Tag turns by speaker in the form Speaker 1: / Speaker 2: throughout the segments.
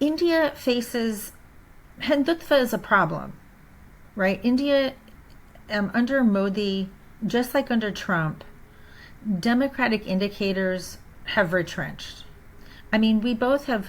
Speaker 1: India faces Hindutva is a problem, right? India, under Modi, just like under Trump, democratic indicators have retrenched. I mean, we both have,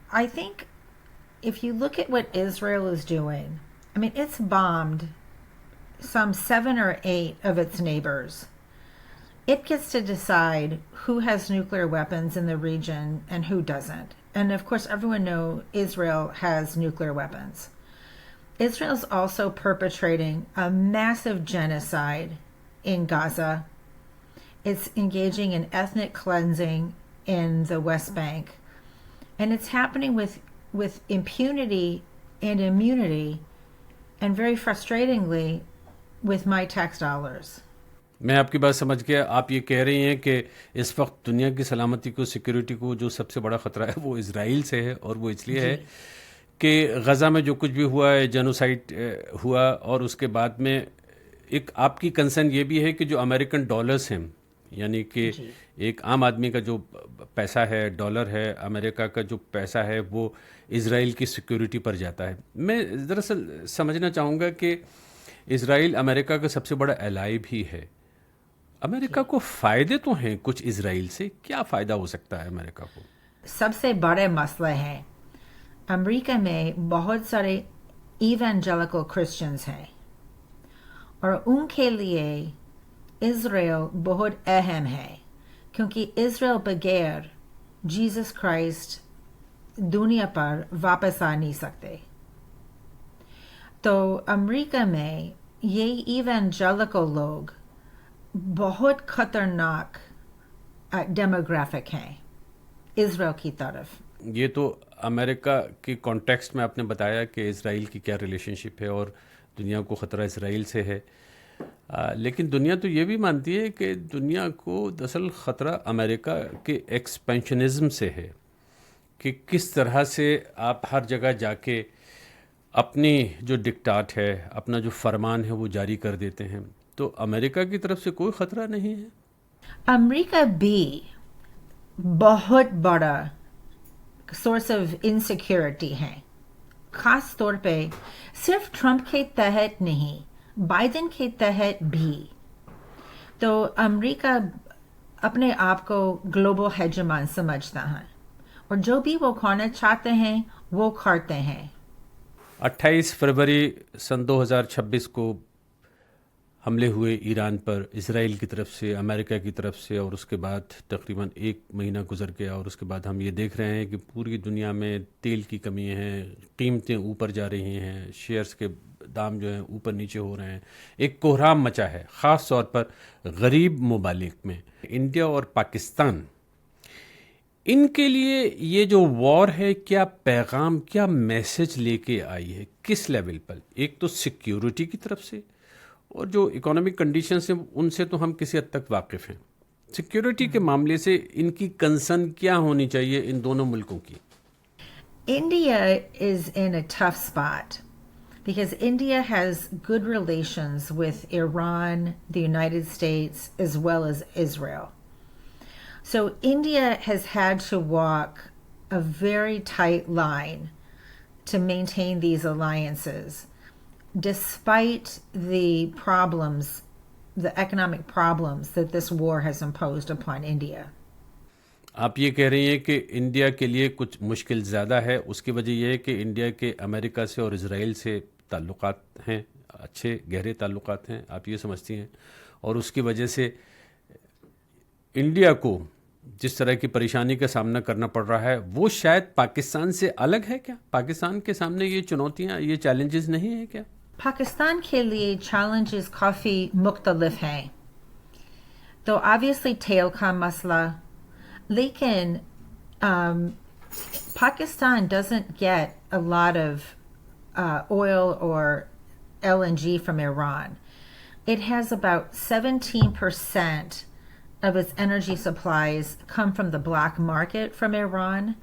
Speaker 1: I think if you look at what Israel is doing, I mean, it's bombed some 7 or 8 of its neighbors. It gets to decide who has nuclear weapons in the region and who doesn't. And of course, everyone knows Israel has nuclear weapons. Israel's also perpetrating a massive genocide in Gaza. It's engaging in ethnic cleansing in the West Bank. And it's happening with impunity and immunity. And very frustratingly, with my tax dollars.
Speaker 2: میں آپ کی بات سمجھ گیا. آپ یہ کہہ رہی ہیں کہ اس وقت دنیا کی سلامتی کو، سیکیورٹی کو جو سب سے بڑا خطرہ ہے وہ اسرائیل سے ہے، اور وہ اس لیے ہے کہ غزہ میں جو کچھ بھی ہوا ہے، جینوسائڈ ہوا، اور اس کے بعد میں ایک آپ کی کنسرن یہ بھی ہے کہ جو امریکن ڈالرز ہیں، یعنی کہ ایک عام آدمی کا جو پیسہ ہے، ڈالر ہے، امریکہ کا جو پیسہ ہے، وہ اسرائیل کی سیکیورٹی پر جاتا ہے. میں دراصل سمجھنا چاہوں گا کہ اسرائیل امریکہ کا سب سے بڑا ایلائی بھی ہے. امریکہ کو فائدے تو ہیں کچھ اسرائیل سے، کیا فائدہ ہو سکتا ہے امریکہ کو؟
Speaker 1: سب سے بڑے مسئلے ہیں امریکہ میں بہت سارے ایونجیلیکل کرسچنز ہیں، اور ان کے لیے اسرائیل بہت اہم ہے، کیونکہ اسرائیل بغیر جیسس کرائسٹ دنیا پر واپس آ نہیں سکتے. تو امریکہ میں یہ ایونجیلیکل لوگ بہت خطرناک ڈیموگرافک ہیں اسرائیل کی طرف.
Speaker 2: یہ تو امریکہ کی کانٹیکسٹ میں آپ نے بتایا کہ اسرائیل کی کیا ریلیشن شپ ہے اور دنیا کو خطرہ اسرائیل سے ہے، لیکن دنیا تو یہ بھی مانتی ہے کہ دنیا کو دراصل خطرہ امریکہ کے ایکسپینشنزم سے ہے، کہ کس طرح سے آپ ہر جگہ جا کے اپنی جو ڈکٹاٹ ہے، اپنا جو فرمان ہے وہ جاری کر دیتے ہیں. تو امریکہ کی طرف سے کوئی خطرہ نہیں ہے؟
Speaker 1: امریکہ بھی بہت بڑا سورس آف انسیکیورٹی ہے، خاص طور پہ صرف ٹرمپ کے تحت نہیں، بائیڈن کے تحت بھی. تو امریکہ اپنے آپ کو گلوبل ہیجمان سمجھتا ہے، اور جو بھی وہ کھانا چاہتے ہیں وہ کھاتے ہیں.
Speaker 2: 28 فروری سن 2026 کو حملے ہوئے ایران پر اسرائیل کی طرف سے، امریکہ کی طرف سے، اور اس کے بعد تقریباً 1 مہینہ گزر گیا، اور اس کے بعد ہم یہ دیکھ رہے ہیں کہ پوری دنیا میں تیل کی کمی ہے، قیمتیں اوپر جا رہی ہیں، شیئرز کے دام جو ہیں اوپر نیچے ہو رہے ہیں. ایک کوہرام مچا ہے، خاص طور پر غریب ممالک میں. انڈیا اور پاکستان، ان کے لیے یہ جو وار ہے، کیا پیغام، کیا میسج لے کے آئی ہے، کس لیول پر؟ ایک تو سیکیورٹی کی طرف سے، اور جو اکنامک کنڈیشنز ہیں ان سے تو ہم کسی حد تک واقف ہیں. سیکیورٹی کے معاملے سے ان کی کنسرن کیا ہونی چاہیے ان دونوں ملکوں کی؟
Speaker 1: India is in a tough spot because India has good relations with Iran, the United States, as well as Israel. So India has had to walk a very tight line to maintain these alliances, despite the problems, the economic problems that this war has imposed upon India.
Speaker 2: آپ یہ کہہ رہی ہیں کہ India کے لیے کچھ مشکل زیادہ ہے. اس کی وجہ یہ ہے کہ انڈیا کے امریکہ سے اور اسرائیل سے تعلقات ہیں، اچھے گہرے تعلقات ہیں، آپ یہ سمجھتی ہیں، اور اس کی وجہ سے انڈیا کو جس طرح کی پریشانی کا سامنا کرنا پڑ رہا ہے وہ شاید پاکستان سے الگ ہے. کیا پاکستان کے سامنے یہ چنوتیاں، یہ چیلنجز نہیں ہیں کیا؟
Speaker 1: پاکستان کے لیے چیلنجز کافی مختلف ہیں. تو obviously تیل کا مسئلہ، لیکن Pakistan doesn't get a lot of oil or LNG from Iran. It has about 17% of its energy supplies come from the black market from Iran.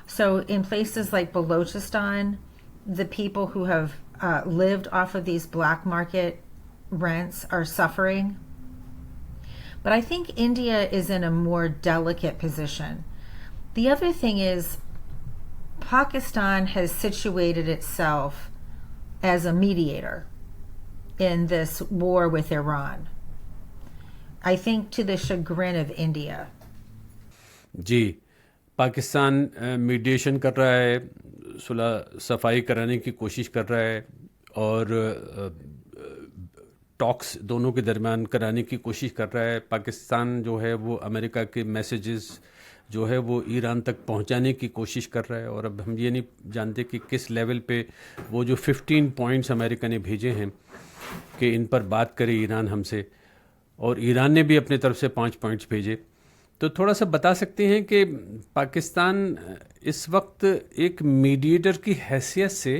Speaker 1: So in places like Balochistan, the people who have lived off of these black market rents are suffering. But I think India is in a more delicate position. The other thing is Pakistan has situated itself as a mediator in this war with Iran. I think to the chagrin of India.
Speaker 2: جی، Pakistan mediation کر رہا ہے، صلح صفائی کرانے کی کوشش کر رہا ہے، اور ٹاکس دونوں کے درمیان کرانے کی کوشش کر رہا ہے. پاکستان جو ہے وہ امریکہ کے میسیجز جو ہے وہ ایران تک پہنچانے کی کوشش کر رہا ہے. اور اب ہم یہ نہیں جانتے کہ کس لیول پہ وہ جو 15 پوائنٹس امریکہ نے بھیجے ہیں کہ ان پر بات کرے ایران ہم سے، اور ایران نے بھی اپنے طرف سے 5 پوائنٹس بھیجے. تو تھوڑا سا بتا سکتے ہیں کہ پاکستان اس وقت ایک میڈیٹر کی حیثیت سے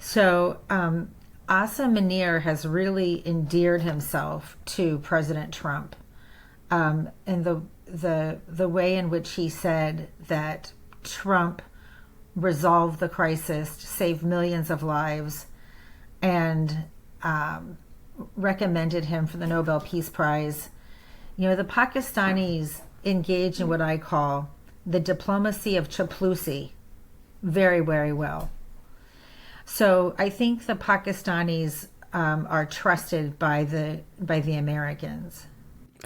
Speaker 1: So Asim Munir has really endeared himself to President Trump, and the way in which he said that Trump resolved the crisis, saved millions of lives, and recommended him for the Nobel Peace Prize. You know, the Pakistanis engage in what I call the diplomacy of Chaploosi very, very well. So I think the Pakistanis are trusted by the Americans.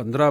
Speaker 2: 15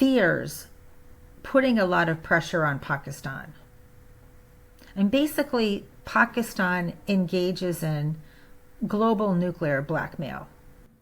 Speaker 1: fears putting a lot of pressure on Pakistan. And basically, Pakistan engages in global nuclear blackmail.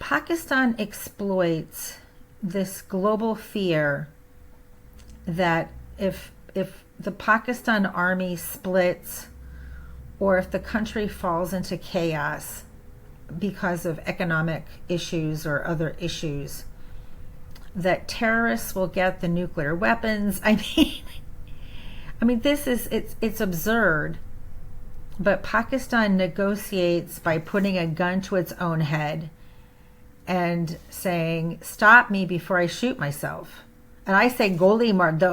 Speaker 1: Pakistan exploits this global fear that if the Pakistan army splits or if the country falls into chaos because of economic issues or other issues, that terrorists will get the nuclear weapons. I mean, it's absurd. But Pakistan negotiates by putting a gun to its own head and saying, "Stop me before I shoot myself." And I say, "Goli mar do."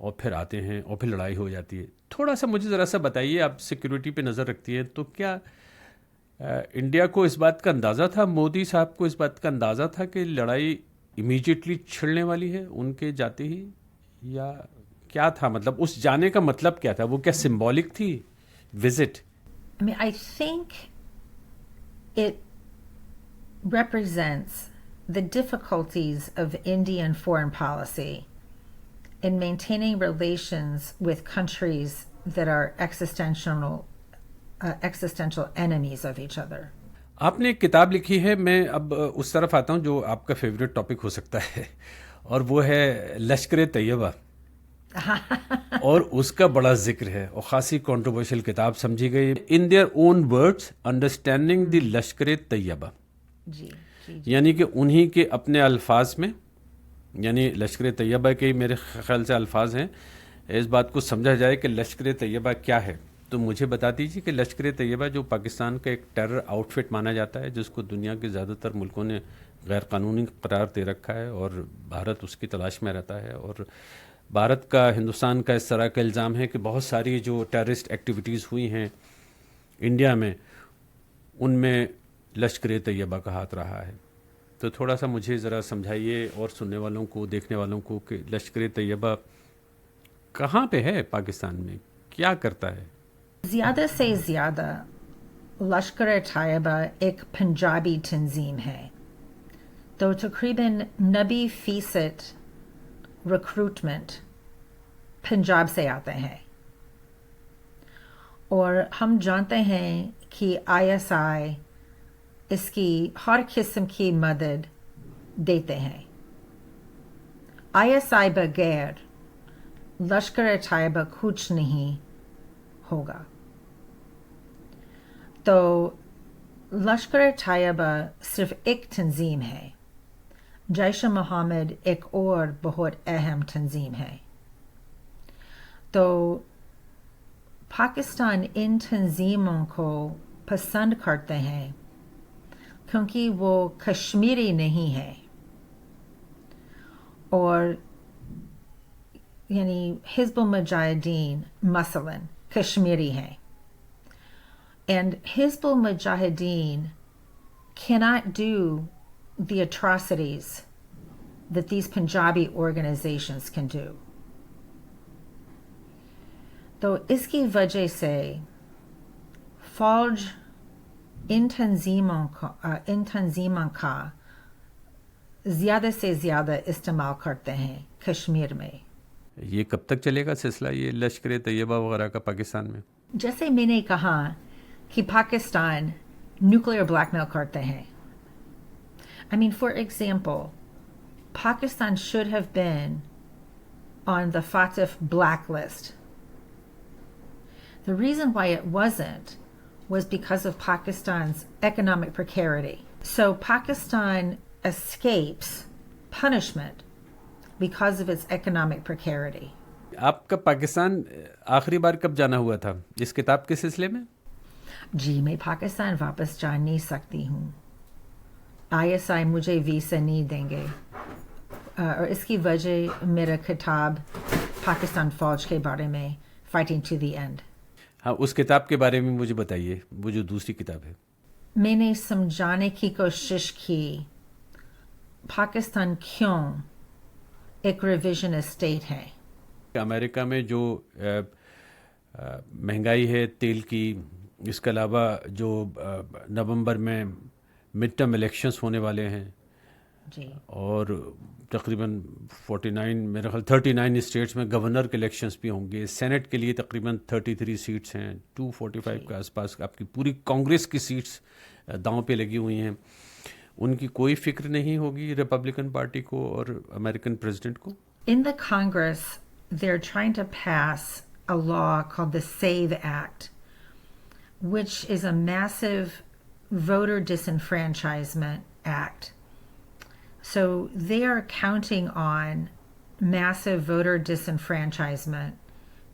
Speaker 2: اور پھر آتے ہیں اور پھر لڑائی ہو جاتی ہے. تھوڑا سا مجھے ذرا سا بتائیے, آپ سیکیورٹی پہ نظر رکھتی ہیں, تو کیا انڈیا کو اس بات کا اندازہ تھا, مودی صاحب کو اس بات کا اندازہ تھا کہ لڑائی امیجیٹلی چھڑنے والی ہے ان کے جاتے ہی, یا کیا تھا مطلب اس جانے کا مطلب کیا تھا, وہ کیا سمبولک تھی visit?
Speaker 1: I mean, I think it represents the difficulties of Indian foreign policy in maintaining relations with countries that are existential enemies of each other.
Speaker 2: آپ نے ایک کتاب لکھی ہے, میں اب اس طرف آتا ہوں جو آپ کا فیوریٹ ٹاپک ہو سکتا ہے, اور وہ ہے لشکر طیبہ. اور اس کا بڑا ذکر ہے اور خاصی کنٹروورشل کتاب سمجھی گئی. In their own words understanding the Lashkar Taiba.
Speaker 1: جی جی
Speaker 2: یعنی کہ انہی کے اپنے الفاظ میں, یعنی لشکر طیبہ کے میرے خیال سے الفاظ ہیں, اس بات کو سمجھا جائے کہ لشکر طیبہ کیا ہے. تو مجھے بتا دیجیے کہ لشکر طیبہ جو پاکستان کا ایک ٹیرر آؤٹ فٹ مانا جاتا ہے, جس کو دنیا کے زیادہ تر ملکوں نے غیر قانونی قرار دے رکھا ہے, اور بھارت اس کی تلاش میں رہتا ہے, اور بھارت کا ہندوستان کا اس طرح کا الزام ہے کہ بہت ساری جو ٹیررسٹ ایکٹیویٹیز ہوئی ہیں انڈیا میں, ان میں لشکر طیبہ کا ہاتھ رہا ہے. تو تھوڑا سا مجھے ذرا سمجھائیے اور سننے والوں کو, دیکھنے والوں کو, کہ لشکر طیبہ کہاں پہ ہے پاکستان میں, کیا کرتا ہے؟
Speaker 1: زیادہ سے زیادہ لشکر طیبہ ایک پنجابی تنظیم ہے, تو تقریباً 90% ریکروٹمنٹ پنجاب سے آتے ہیں, اور ہم جانتے ہیں کہ ISI اس کی ہر قسم کی مدد دیتے ہیں. ISI بغیر لشکر طیبہ کچھ نہیں ہوگا. تو لشکر طیبہ صرف ایک تنظیم ہے, جیش محمد ایک اور بہت اہم تنظیم ہے. تو پاکستان ان تنظیموں کو پسند کرتے ہیں کیونکہ وہ کشمیری نہیں ہے, اور یعنی حزب المجاہدین مثلا کشمیری ہیں, and Hizb al-Mujahideen cannot do the atrocities that these Punjabi organizations can do. تو اس کی وجہ سے فوج ان تنظیموں کا زیادہ سے زیادہ استعمال کرتے ہیں کشمیر میں.
Speaker 2: یہ کب تک چلے گا سلسلہ, یہ لشکر طیبہ وغیرہ کا پاکستان میں؟
Speaker 1: جیسے میں نے کہا کہ پاکستان نیوکلیئر بلیک میل کرتے ہیں. I mean, for example, Pakistan should have been on the FATF blacklist. The reason why it wasn't was because of Pakistan's economic precarity. So Pakistan escapes punishment because of its economic precarity.
Speaker 2: آپ کا پاکستان آخری بار کب جانا ہوا تھا اس کتاب کے سلسلے میں؟
Speaker 1: جی میں پاکستان واپس جا نہیں سکتی ہوں. ISI مجھے ویزا نہیں دیں گے, اور اس کی وجہ میرا کتاب پاکستان فوج کے بارے میں فائٹنگ ٹو دی اینڈ.
Speaker 2: ہاں, اس کتاب کے بارے میں مجھے بتائیے, وہ جو دوسری کتاب ہے.
Speaker 1: میں نے سمجھانے کی کوشش کی پاکستان کیوں ایک ریویژن اسٹیٹ ہے.
Speaker 2: امریکہ میں جو مہنگائی ہے تیل کی, اس کے علاوہ جو نومبر میں مڈ ٹرم الیکشنز ہونے والے ہیں,
Speaker 1: جی,
Speaker 2: اور تقریباً 49 میرے خیال 39 اسٹیٹس میں گورنر کے الیکشنز بھی ہوں گے. سینٹ کے لیے تقریباً 33 سیٹس ہیں, 245 کے آس پاس آپ کی پوری کانگریس کی سیٹس داؤں پہ لگی ہوئی ہیں. ان کی کوئی فکر نہیں ہوگی ریپبلکن پارٹی کو اور امریکن پریزیڈنٹ کو؟
Speaker 1: In the Congress, they're trying to pass a law called the SAVE Act, which is a massive voter disenfranchisement act. So they are counting on massive voter disenfranchisement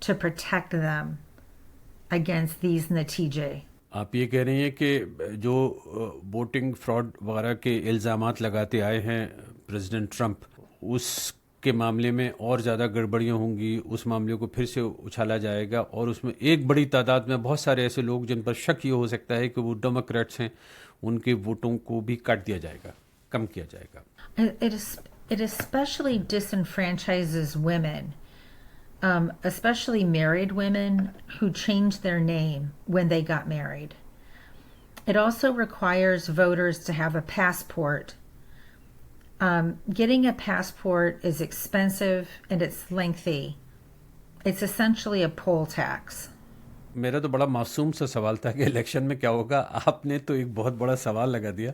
Speaker 1: to protect them against these نتیجے.
Speaker 2: آپ یہ کہہ رہی ہیں کہ جو voting fraud وغیرہ کے الزامات لگاتے آئے ہیں پریزیڈنٹ ٹرمپ, اس کے معاملے میں اور زیادہ گڑبڑیاں ہوں گی، اس معاملے کو پھر سے اچھالا جائے گا، اور اس میں ایک بڑی تعداد میں بہت سارے ایسے لوگ جن پر شک یہ ہو سکتا ہے کہ وہ ڈیموکریٹس ہیں، ان کے ووٹوں کو بھی کاٹ دیا جائے گا، کم کیا جائے گا.
Speaker 1: It especially disenfranchises women, especially married women who changed their name when they got married. It also requires voters to have a passport. Getting a passport is expensive and it's lengthy. It's essentially a poll tax.
Speaker 2: میرا تو بڑا معصوم سا سوال تھا کہ election میں کیا ہوگا. آپ نے تو ایک بہت بڑا سوال لگا دیا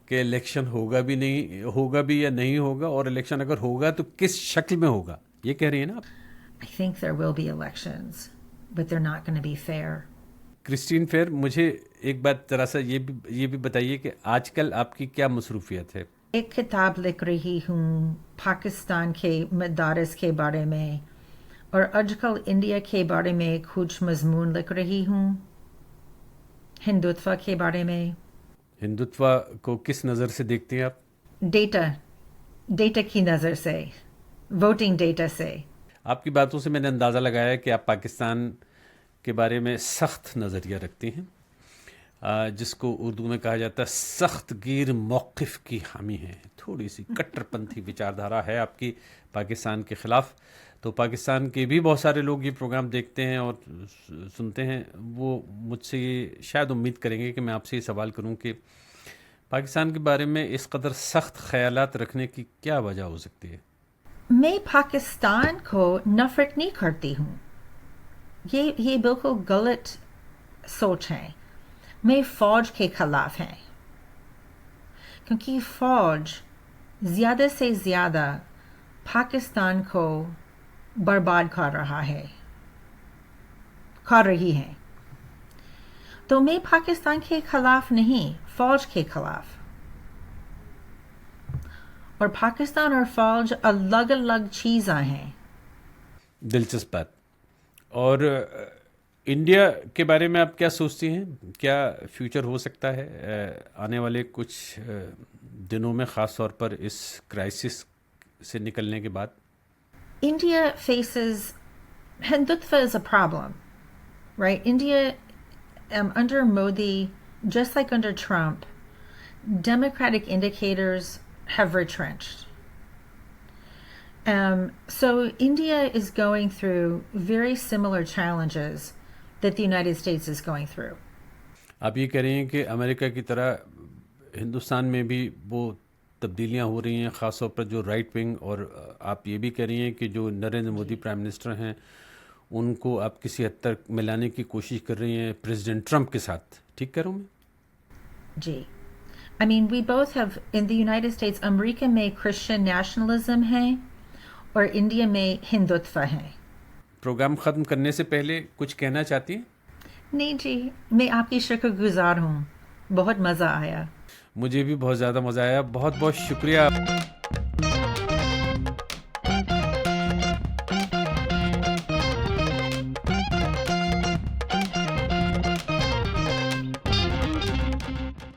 Speaker 2: کہ الیکشن ہوگا بھی نہیں ہوگا بھی یا نہیں ہوگا، اور الیکشن اگر ہوگا تو کس شکل میں ہوگا، یہ کہہ رہی ہیں نا آپ؟
Speaker 1: I think there will be elections, but they're not going to be fair.
Speaker 2: Christine فیر، مجھے ایک بات ذرا سا یہ بھی بتائیے کہ آج کل آپ کی کیا مصروفیت ہے؟
Speaker 1: ایک کتاب لکھ رہی ہوں پاکستان کے مدارس کے بارے میں، اور آج کل انڈیا کے بارے میں کچھ مضمون لکھ رہی ہوں، ہندوتوا کے بارے میں.
Speaker 2: ہندوتوا کو کس نظر سے دیکھتے ہیں آپ؟
Speaker 1: ڈیٹا کی نظر سے، ووٹنگ ڈیٹا سے.
Speaker 2: آپ کی باتوں سے میں نے اندازہ لگایا کہ آپ پاکستان کے بارے میں سخت نظریہ رکھتے ہیں، جس کو اردو میں کہا جاتا ہے سخت گیر موقف کی حامی ہیں. تھوڑی سی کٹر پنتھی وچاردھارا ہے آپ کی پاکستان کے خلاف. تو پاکستان کے بھی بہت سارے لوگ یہ پروگرام دیکھتے ہیں اور سنتے ہیں، وہ مجھ سے یہ شاید امید کریں گے کہ میں آپ سے یہ سوال کروں کہ پاکستان کے بارے میں اس قدر سخت خیالات رکھنے کی کیا وجہ ہو سکتی ہے؟
Speaker 1: میں پاکستان کو نفرت نہیں کرتی ہوں، یہ بالکل غلط سوچ ہے. میں فوج کے خلاف ہیں، کیونکہ فوج زیادہ سے زیادہ پاکستان کو برباد کر رہی ہے. تو میں پاکستان کے خلاف نہیں، فوج کے خلاف. اور پاکستان اور فوج الگ الگ چیزیں ہیں.
Speaker 2: دلچسپ بات. اور انڈیا کے بارے میں آپ کیا سوچتی ہیں؟ کیا فیوچر ہو سکتا ہے آنے والے کچھ دنوں میں، خاص طور پر اس کرائسس سے نکلنے کے بعد؟
Speaker 1: India faces Hindutva is a problem, right? India, under Modi, just like under Trump, democratic indicators have retrenched. So India is going through very similar challenges that the United States is going through.
Speaker 2: آپ یہ کہہ رہی ہیں کہ امریکہ کی طرح ہندوستان میں بھی وہ تبدیلیاں ہو رہی ہیں، خاص طور پر جو رائٹ ونگ، اور آپ یہ بھی کہہ رہی ہیں کہ جو نریندر مودی پرائم منسٹر ہیں ان کو آپ کسی حد تک ملانے کی کوشش کر رہی ہیں پریزیڈنٹ ٹرمپ کے ساتھ. ٹھیک کہہ رہا ہوں میں؟
Speaker 1: جی. I mean, we both have, in the United States, امریکہ میں Christian nationalism ہے اور انڈیا میں ہندوتوا ہے.
Speaker 2: پروگرام ختم کرنے سے پہلے کچھ کہنا چاہتی ہیں؟
Speaker 1: نہیں جی، میں آپ کی شکر گزار ہوں، بہت مزہ آیا.
Speaker 2: مجھے بھی بہت زیادہ مزہ آیا. بہت بہت شکریہ.